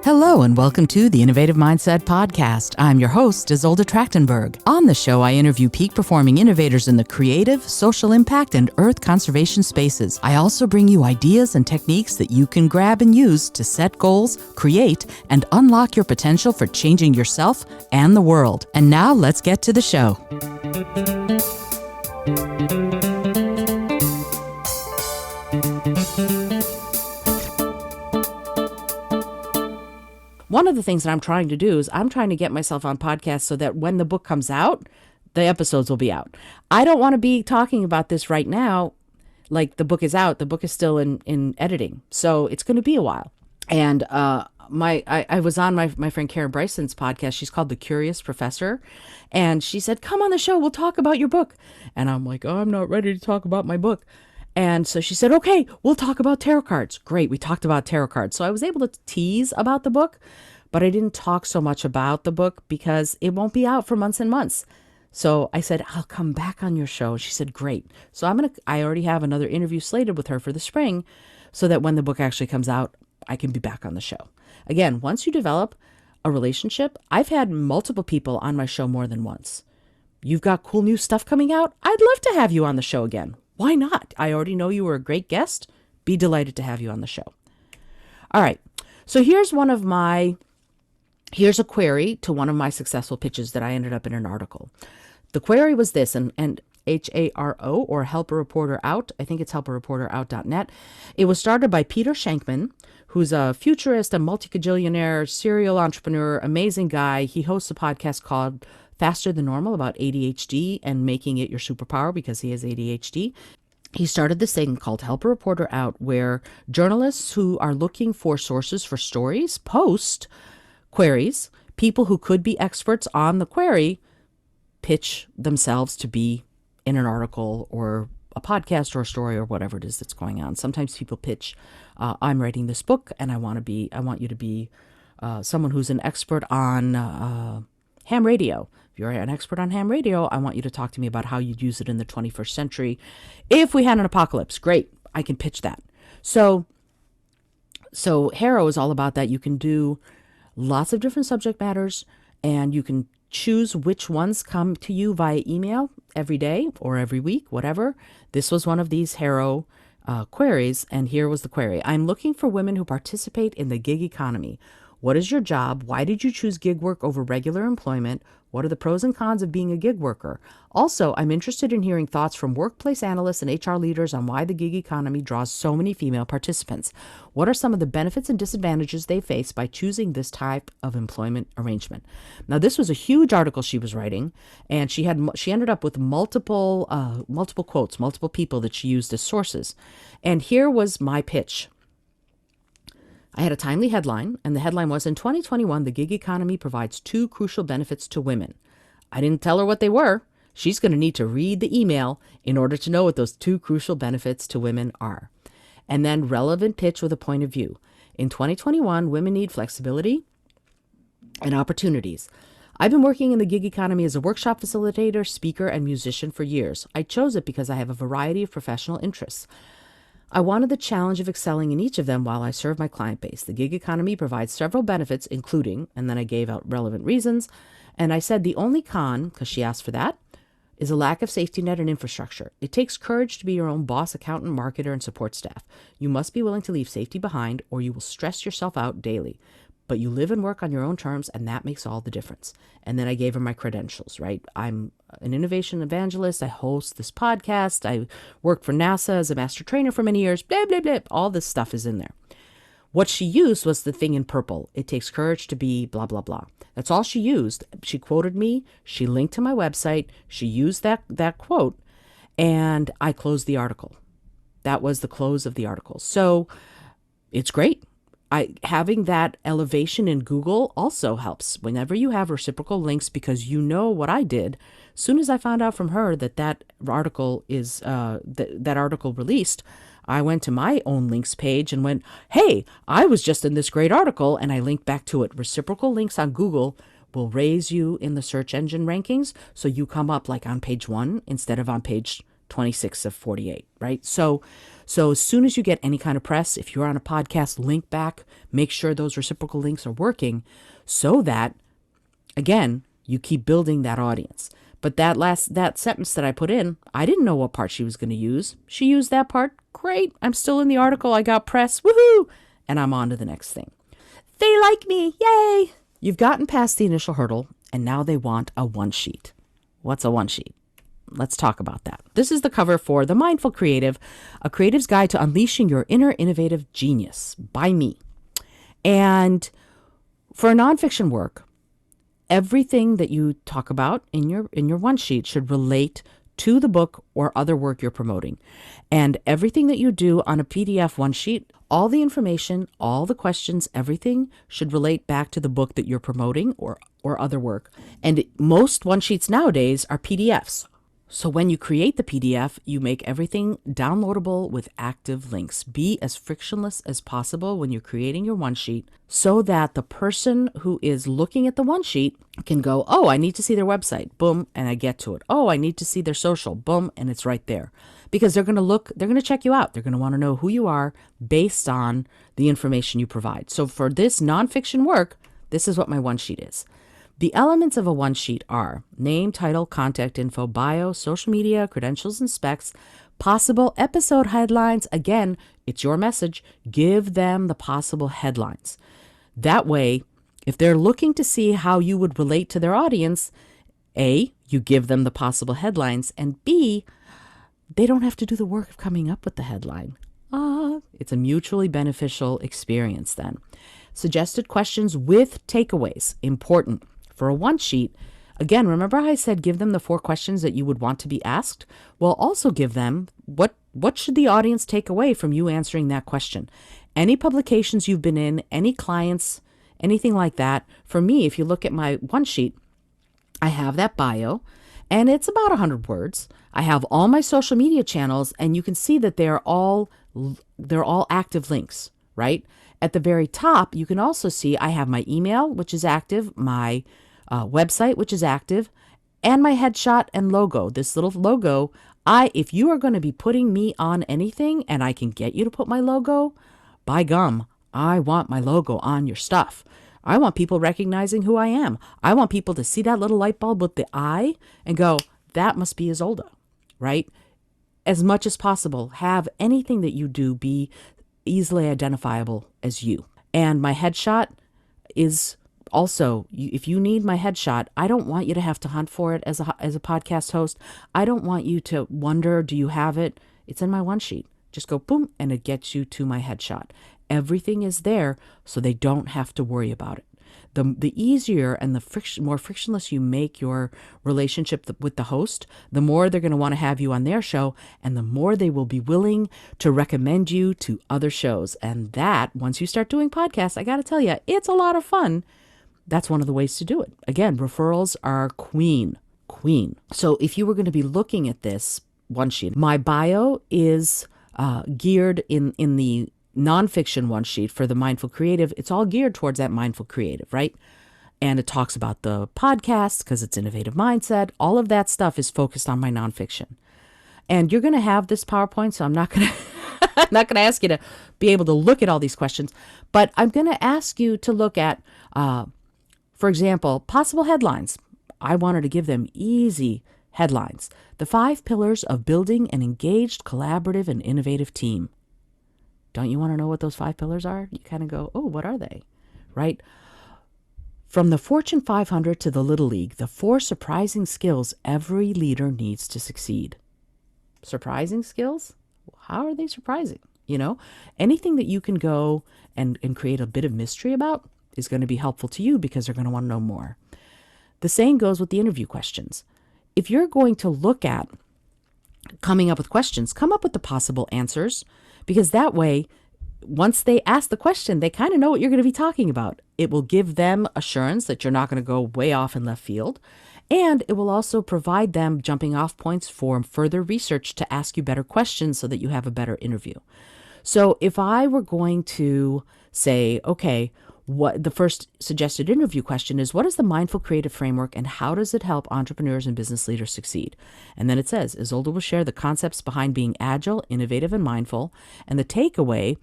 Hello and welcome to the Innovative Mindset Podcast. I'm your host, Izolda Trachtenberg. On the show, I interview peak performing innovators in the creative, social impact, and earth conservation spaces. I also bring you ideas and techniques that you can grab and use to set goals, create, and unlock your potential for changing yourself and the world. And now let's get to the show. One of the things that I'm trying to do is I'm trying to get myself on podcasts so that when the book comes out, the episodes will be out. I don't want to be talking about this right now. Like the book is out. The book is still in editing. So it's going to be a while. And I was on my friend Karen Bryson's podcast. She's called The Curious Professor. And she said, come on the show. We'll talk about your book. And I'm like, oh, I'm not ready to talk about my book. And so she said, okay, we'll talk about tarot cards. Great. We talked about tarot cards. So I was able to tease about the book, but I didn't talk so much about the book because it won't be out for months and months. So I said, I'll come back on your show. She said, great. So I already have another interview slated with her for the spring so that when the book actually comes out, I can be back on the show. Again, once you develop a relationship, I've had multiple people on my show more than once. You've got cool new stuff coming out. I'd love to have you on the show again. Why not? I already know you were a great guest. Be delighted to have you on the show. All right. So here's a query to one of my successful pitches that I ended up in an article. The query was this, and HARO or Help a Reporter Out. I think it's helpareporterout.net. It was started by Peter Shankman, who's a futurist, a multi-cajillionaire, serial entrepreneur, amazing guy. He hosts a podcast called Faster Than Normal about ADHD and making it your superpower because he has ADHD. He started this thing called Help a Reporter Out, where journalists who are looking for sources for stories post queries. People who could be experts on the query pitch themselves to be in an article or a podcast or a story or whatever it is that's going on. Sometimes people pitch, I'm writing this book and I want you to be someone who's an expert on ham radio. If you're an expert on ham radio, I want you to talk to me about how you'd use it in the 21st century. If we had an apocalypse, great, I can pitch that. So HARO is all about that. You can do lots of different subject matters, and you can choose which ones come to you via email every day or every week, whatever. This was one of these HARO queries, and here was the query. I'm looking for women who participate in the gig economy. What is your job? Why did you choose gig work over regular employment? What are the pros and cons of being a gig worker? Also, I'm interested in hearing thoughts from workplace analysts and HR leaders on why the gig economy draws so many female participants. What are some of the benefits and disadvantages they face by choosing this type of employment arrangement? Now, this was a huge article she was writing, and she ended up with multiple quotes, multiple people that she used as sources. And here was my pitch. I had a timely headline, and the headline was, in 2021, the gig economy provides two crucial benefits to women. I didn't tell her what they were. She's going to need to read the email in order to know what those two crucial benefits to women are. And then relevant pitch with a point of view. In 2021, women need flexibility and opportunities. I've been working in the gig economy as a workshop facilitator, speaker, and musician for years. I chose it because I have a variety of professional interests. I wanted the challenge of excelling in each of them while I serve my client base. The gig economy provides several benefits, including, and then I gave out relevant reasons, and I said the only con, because she asked for that, is a lack of safety net and infrastructure. It takes courage to be your own boss, accountant, marketer, and support staff. You must be willing to leave safety behind, or you will stress yourself out daily. But you live and work on your own terms, and that makes all the difference. And then I gave her my credentials, right? I'm an innovation evangelist. I host this podcast. I worked for NASA as a master trainer for many years, blah, blah, blah. All this stuff is in there. What she used was the thing in purple. It takes courage to be blah, blah, blah. That's all she used. She quoted me. She linked to my website. She used that quote, and I closed the article. That was the close of the article. So it's great. Having that elevation in Google also helps whenever you have reciprocal links, because you know what I did. As soon as I found out from her that article is that article released, I went to my own links page and went, hey, I was just in this great article, and I linked back to it. Reciprocal links on Google will raise you in the search engine rankings, so you come up like on page 1 instead of on page 26 of 48, right? So So as soon as you get any kind of press, if you're on a podcast, link back, make sure those reciprocal links are working so that, again, you keep building that audience. But that sentence that I put in, I didn't know what part she was going to use. She used that part. Great. I'm still in the article. I got press. Woohoo! And I'm on to the next thing. They like me. Yay! You've gotten past the initial hurdle, and now they want a one sheet. What's a one sheet? Let's talk about that. This is the cover for The Mindful Creative, a creative's guide to unleashing your inner innovative genius by me. And for a nonfiction work, everything that you talk about in your one sheet should relate to the book or other work you're promoting. And everything that you do on a PDF one sheet, all the information, all the questions, everything should relate back to the book that you're promoting or other work. And most one sheets nowadays are PDFs. So when you create the PDF, you make everything downloadable with active links. Be as frictionless as possible when you're creating your one sheet so that the person who is looking at the one sheet can go, oh, I need to see their website. Boom, and I get to it. Oh, I need to see their social. Boom, and it's right there. Because they're going to check you out. They're going to want to know who you are based on the information you provide. So for this nonfiction work, this is what my one sheet is. The elements of a one sheet are name, title, contact info, bio, social media, credentials and specs, possible episode headlines. Again, it's your message. Give them the possible headlines. That way, if they're looking to see how you would relate to their audience, A, you give them the possible headlines, and B, they don't have to do the work of coming up with the headline. It's a mutually beneficial experience then. Suggested questions with takeaways. Important. For a one sheet, again, remember how I said give them the 4 questions that you would want to be asked? Well, also give them what should the audience take away from you answering that question? Any publications you've been in, any clients, anything like that. For me, if you look at my one sheet, I have that bio, and it's about 100 words. I have all my social media channels, and you can see that they're all active links, right? At the very top, you can also see I have my email, which is active, my website, which is active, and my headshot and logo. This little logo, if you are going to be putting me on anything and I can get you to put my logo, by gum, I want my logo on your stuff. I want people recognizing who I am. I want people to see that little light bulb with the eye and go, that must be Izolda, right? As much as possible, have anything that you do be easily identifiable as you. And my headshot is also, if you need my headshot, I don't want you to have to hunt for it as a podcast host. I don't want you to wonder, do you have it? It's in my one sheet. Just go boom, and it gets you to my headshot. Everything is there, so they don't have to worry about it. The easier and the more frictionless you make your relationship with the host, the more they're going to want to have you on their show, and the more they will be willing to recommend you to other shows. And that, once you start doing podcasts, I got to tell you, it's a lot of fun. That's one of the ways to do it. Again, referrals are queen. So if you were going to be looking at this one sheet, my bio is geared in the nonfiction one sheet for the Mindful Creative. It's all geared towards that Mindful Creative, right? And it talks about the podcast because it's innovative mindset. All of that stuff is focused on my nonfiction. And you're going to have this PowerPoint, so I'm not going to ask you to be able to look at all these questions, but I'm going to ask you to look at, for example, possible headlines. I wanted to give them easy headlines. The 5 pillars of building an engaged, collaborative, and innovative team. Don't you want to know what those 5 pillars are? You kind of go, oh, what are they? Right? From the Fortune 500 to the Little League, the 4 surprising skills every leader needs to succeed. Surprising skills? How are they surprising? You know, anything that you can go and create a bit of mystery about is going to be helpful to you because they're going to want to know more. The same goes with the interview questions. If you're going to look at coming up with questions, come up with the possible answers, because that way, once they ask the question, they kind of know what you're going to be talking about. It will give them assurance that you're not going to go way off in left field. And it will also provide them jumping off points for further research to ask you better questions so that you have a better interview. So if I were going to say, okay, What the first suggested interview question is, what is the mindful creative framework and how does it help entrepreneurs and business leaders succeed? And then it says, Izolda will share the concepts behind being agile, innovative, and mindful. And the takeaway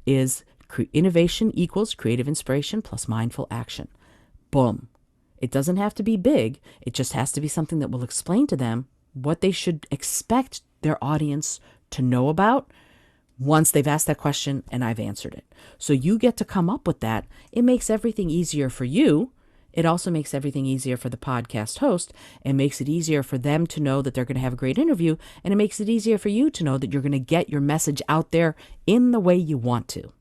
is innovation equals creative inspiration plus mindful action. Boom. It doesn't have to be big. It just has to be something that will explain to them what they should expect their audience to know about once they've asked that question and I've answered it. So you get to come up with that. It makes everything easier for you. It also makes everything easier for the podcast host. It makes it easier for them to know that they're going to have a great interview. And it makes it easier for you to know that you're going to get your message out there in the way you want to.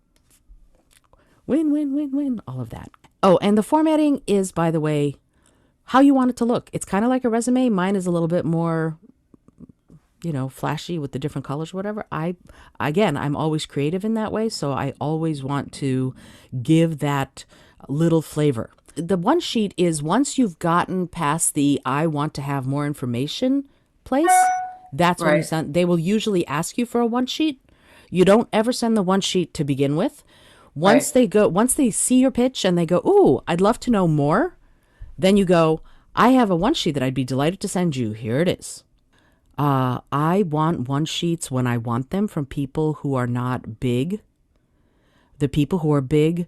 Win, win, win, win, all of that. Oh, and the formatting is, by the way, how you want it to look. It's kind of like a resume. Mine is a little bit more, flashy with the different colors, whatever. I'm always creative in that way. So I always want to give that little flavor. The one sheet is once you've gotten past the, I want to have more information place, that's when you send, they will usually ask you for a one sheet. You don't ever send the one sheet to begin with. Once they see your pitch and they go, ooh, I'd love to know more. Then you go, I have a one sheet that I'd be delighted to send you. Here it is. I want one sheets when I want them from people who are not big. The people who are big,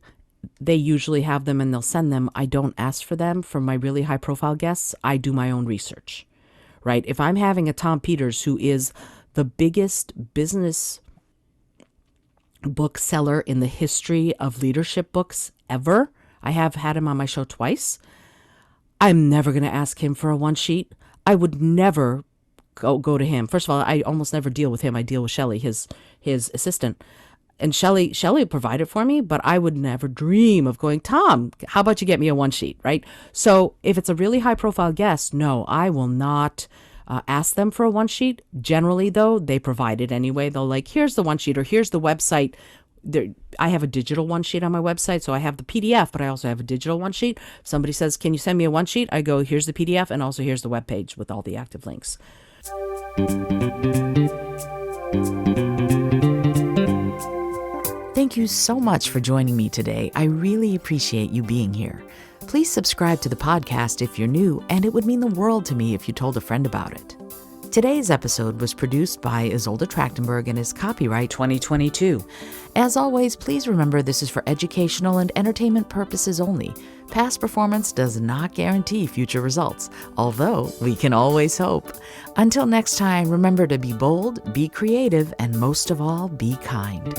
they usually have them and they'll send them. I don't ask for them from my really high profile guests. I do my own research, right? If I'm having a Tom Peters, who is the biggest business bookseller in the history of leadership books ever, I have had him on my show twice. I'm never going to ask him for a one sheet. I would never go to him. First of all, I almost never deal with him. I deal with Shelly, his assistant. And Shelly provided for me, but I would never dream of going, Tom, how about you get me a one sheet, right? So if it's a really high profile guest, no, I will not ask them for a one sheet. Generally, though, they provide it anyway. They'll like, here's the one sheet or here's the website. I have a digital one sheet on my website, so I have the PDF, but I also have a digital one sheet. Somebody says, can you send me a one sheet? I go, here's the PDF, and also here's the webpage with all the active links. Thank you so much for joining me today. I really appreciate you being here. Please subscribe to the podcast if you're new, and it would mean the world to me if you told a friend about it. Today's episode was produced by Izolda Trachtenberg and is copyright 2022. As always, please remember this is for educational and entertainment purposes only. Past performance does not guarantee future results, although we can always hope. Until next time, remember to be bold, be creative, and most of all, be kind.